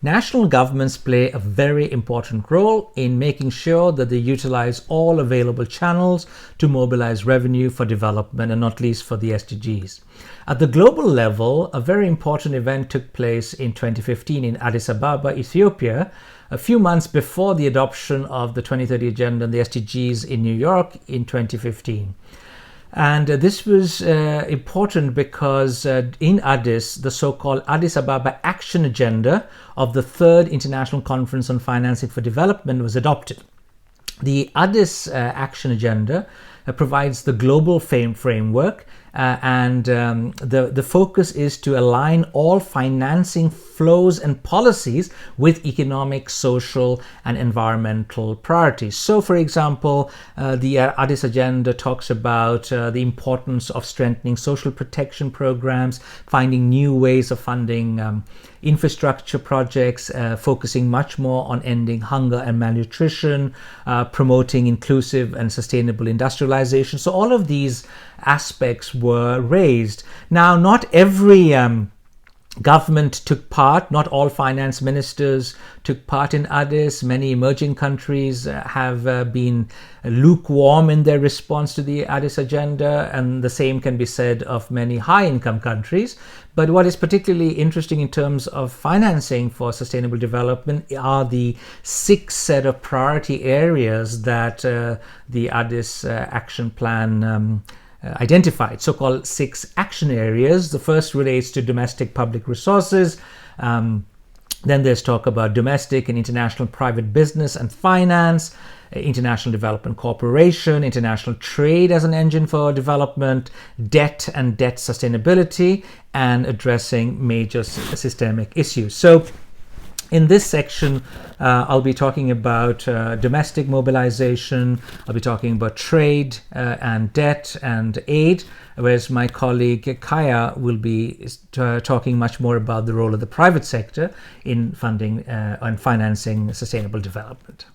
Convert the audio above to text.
National governments play a very important role in making sure that they utilize all available channels to mobilize revenue for development and not least for the SDGs. At the global level, a very important event took place in 2015 in Addis Ababa, Ethiopia, a few months before the adoption of the 2030 Agenda and the SDGs in New York in 2015. And this was important because in Addis, the so-called Addis Ababa Action Agenda of the Third International Conference on Financing for Development was adopted. The Addis Action Agenda provides the global framework and the focus is to align all financing flows and policies with economic, social, and environmental priorities. So, for example, the Addis Agenda talks about the importance of strengthening social protection programs, finding new ways of funding infrastructure projects, focusing much more on ending hunger and malnutrition, promoting inclusive and sustainable industrialization. So all of these aspects were raised. Now, not every government took part, not all finance ministers took part in Addis. Many emerging countries have been lukewarm in their response to the Addis Agenda, and the same can be said of many high-income countries. But what is particularly interesting in terms of financing for sustainable development are the 6 set of priority areas that the Addis Action Plan identified, so-called 6 action areas. The first relates to domestic public resources. Then there's talk about domestic and international private business and finance, international development cooperation, international trade as an engine for development, debt and debt sustainability, and addressing major systemic issues. So in this section, I'll be talking about domestic mobilization, I'll be talking about trade and debt and aid, whereas my colleague Kaya will be talking much more about the role of the private sector in funding and financing sustainable development.